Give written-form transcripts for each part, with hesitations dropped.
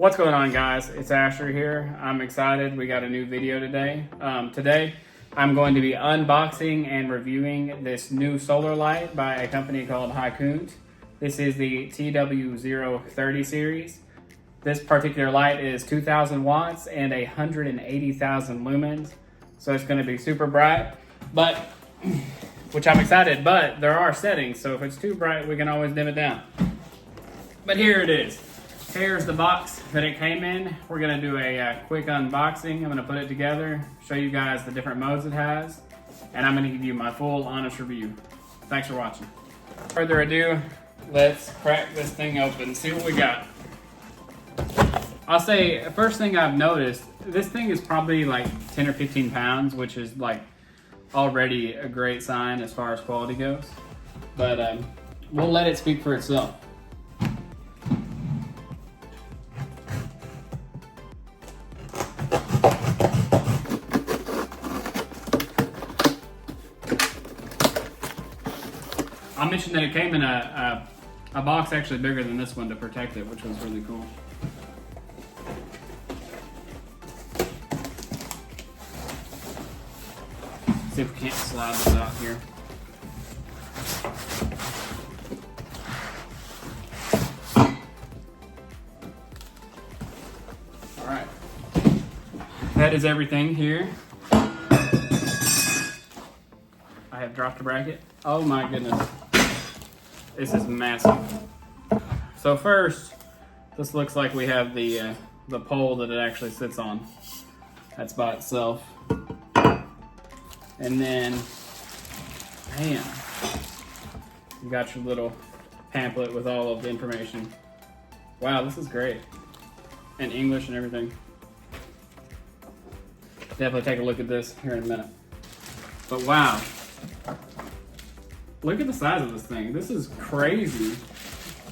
What's going on, guys? It's Asher here. I'm excited. We got a new video today. Today, I'm going to be unboxing and reviewing this new solar light by a company called Hykoont. This is the TW030 series. This particular light is 2,000 watts and 180,000 lumens. So it's going to be super bright, which I'm excited, but there are settings. So if it's too bright, we can always dim it down. But here it is. Here's the box that it came in. We're gonna do a quick unboxing. I'm gonna put it together, show you guys the different modes it has, and I'm gonna give you my full honest review. Thanks for watching. Without further ado, let's crack this thing open, see what we got. I'll say, first thing I've noticed, this thing is probably like 10 or 15 pounds, which is like already a great sign as far as quality goes. But we'll let it speak for itself. I mentioned that it came in a box actually bigger than this one to protect it, which was really cool. See if we can't slide this out here. All right, that is everything here. I have dropped a bracket. Oh my goodness. This is massive. So first, this looks like we have the pole that it actually sits on. That's by itself. And then, man, you got your little pamphlet with all of the information. Wow, this is great. And English and everything. Definitely take a look at this here in a minute. But wow. Look at the size of this thing. This is crazy.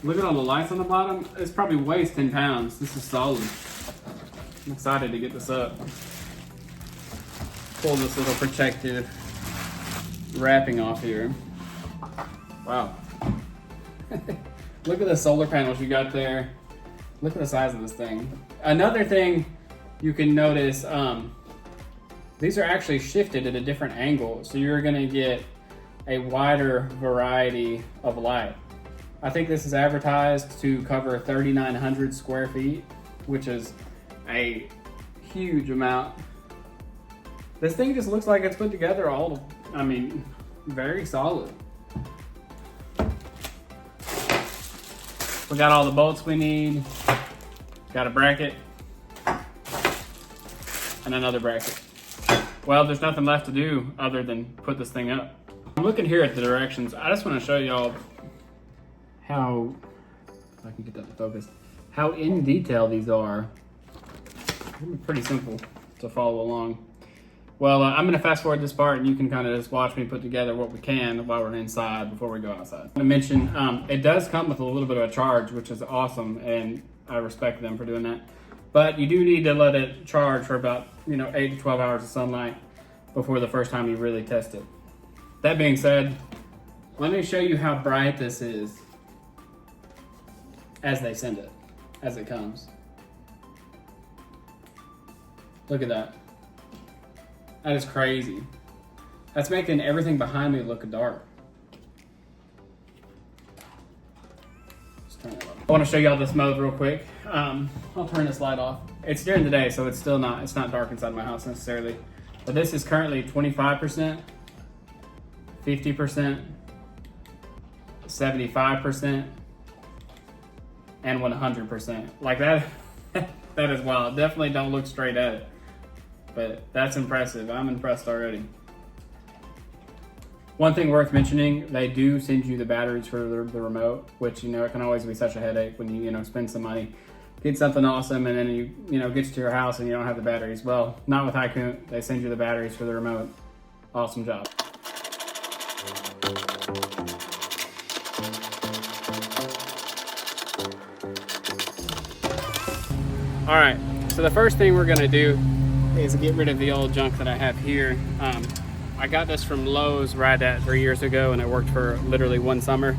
Look at all the lights on the bottom. It's probably weighs 10 pounds. This is solid. I'm excited to get this up. Pull this little protective wrapping off here. Wow. Look at the solar panels you got there. Look at the size of this thing. Another thing you can notice, these are actually shifted at a different angle. So you're gonna get a wider variety of light. I think this is advertised to cover 3,900 square feet, which is a huge amount. This thing just looks like it's put together very solid. We got all the bolts we need. Got a bracket and another bracket. Well, there's nothing left to do other than put this thing up. I'm looking here at the directions. I just want to show y'all how, if I can get that to focus, how in detail these are. Pretty simple to follow along. Well, I'm going to fast forward this part and you can kind of just watch me put together what we can while we're inside before we go outside. I'm going to mention, it does come with a little bit of a charge, which is awesome, and I respect them for doing that. But you do need to let it charge for about 8 to 12 hours of sunlight before the first time you really test it. That being said, let me show you how bright this is as they send it, as it comes. Look at that. That is crazy. That's making everything behind me look dark. Let's turn it off. I want to show y'all this mode real quick. I'll turn this light off. It's during the day, so it's not dark inside my house necessarily. But this is currently 25%. 50%, 75%, and 100%. Like that, that is wild. Definitely don't look straight at it, but that's impressive. I'm impressed already. One thing worth mentioning, they do send you the batteries for the remote, which, it can always be such a headache when you, spend some money, get something awesome, and then you get to your house and you don't have the batteries. Well, not with Hykoont. They send you the batteries for the remote. Awesome job. All right, so the first thing we're gonna do is get rid of the old junk that I have here. I got this from Lowe's right at 3 years ago, and it worked for literally one summer,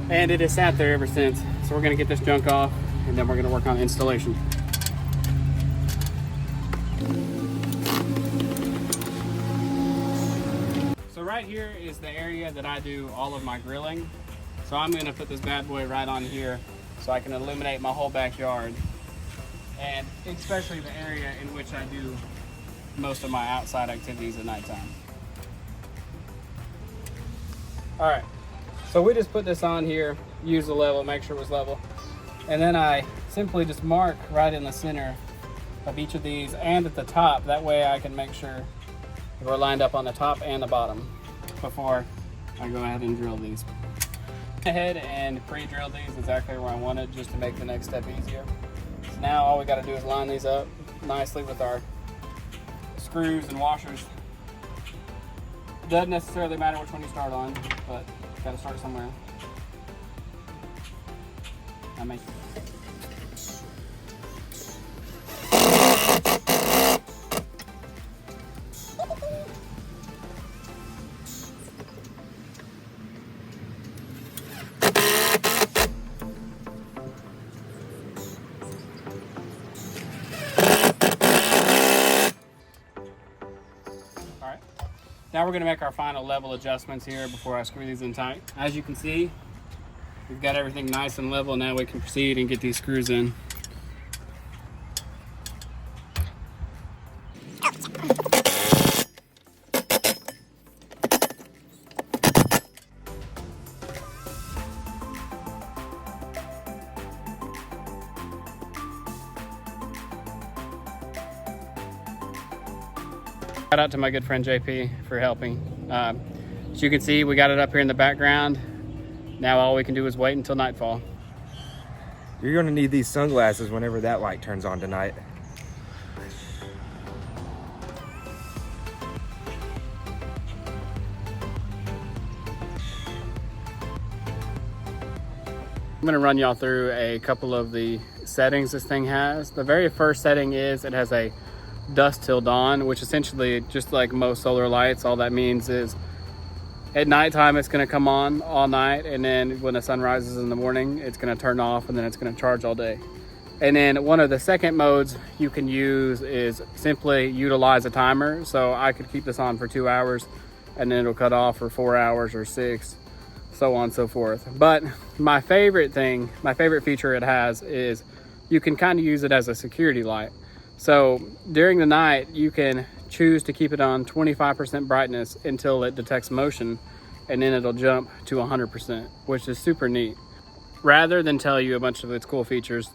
and it has sat there ever since. So we're gonna get this junk off, and then we're gonna work on installation. So right here is the area that I do all of my grilling. So I'm gonna put this bad boy right on here so I can illuminate my whole backyard. And especially the area in which I do most of my outside activities at nighttime. All right, so we just put this on here, use the level, make sure it was level. And then I simply just mark right in the center of each of these and at the top. That way I can make sure we're lined up on the top and the bottom before I go ahead and drill these. Ahead and pre-drill these exactly where I want it, just to make the next step easier. So now all we got to do is line these up nicely with our screws and washers. Doesn't necessarily matter which one you start on, but got to start somewhere. I make Now we're going to make our final level adjustments here before I screw these in tight. As you can see, we've got everything nice and level. Now we can proceed and get these screws in. Shout out to my good friend JP for helping. As you can see, we got it up here in the background. Now all we can do is wait until nightfall. You're gonna need these sunglasses whenever that light turns on tonight. I'm gonna run y'all through a couple of the settings this thing has. The very first setting is it has a dusk till dawn, which essentially, just like most solar lights, all that means is at nighttime it's going to come on all night, and then when the sun rises in the morning it's going to turn off, and then it's going to charge all day. And then one of the second modes you can use is simply utilize a timer. So I could keep this on for 2 hours and then it'll cut off for 4 hours or 6, so on and so forth. But my favorite feature it has is you can kind of use it as a security light. So during the night, you can choose to keep it on 25% brightness until it detects motion, and then it'll jump to 100%, which is super neat. Rather than tell you a bunch of its cool features,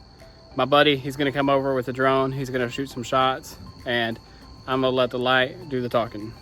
my buddy, he's gonna come over with a drone, he's gonna shoot some shots, and I'm gonna let the light do the talking.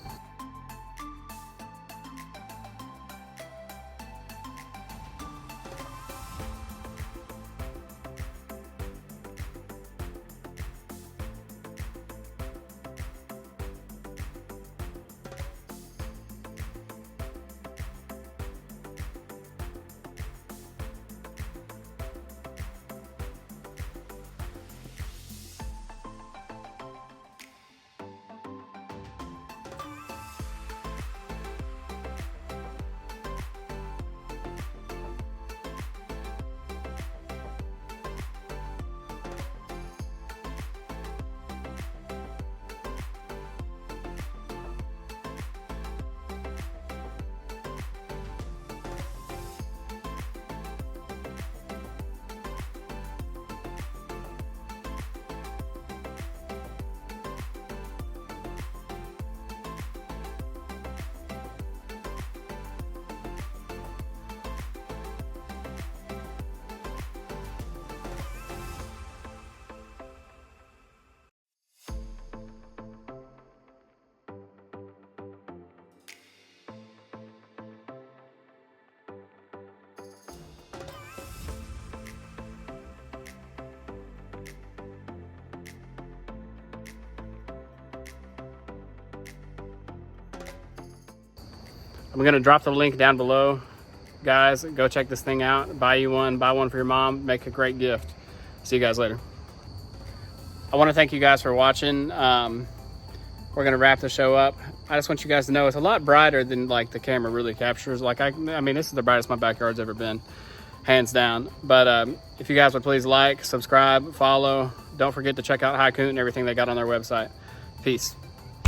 I'm gonna drop the link down below. Guys, go check this thing out. Buy you one, buy one for your mom, make a great gift. See you guys later. I wanna thank you guys for watching. We're gonna wrap the show up. I just want you guys to know it's a lot brighter than like the camera really captures. Like I mean, this is the brightest my backyard's ever been, hands down. But if you guys would please like, subscribe, follow. Don't forget to check out Hykoont and everything they got on their website. Peace.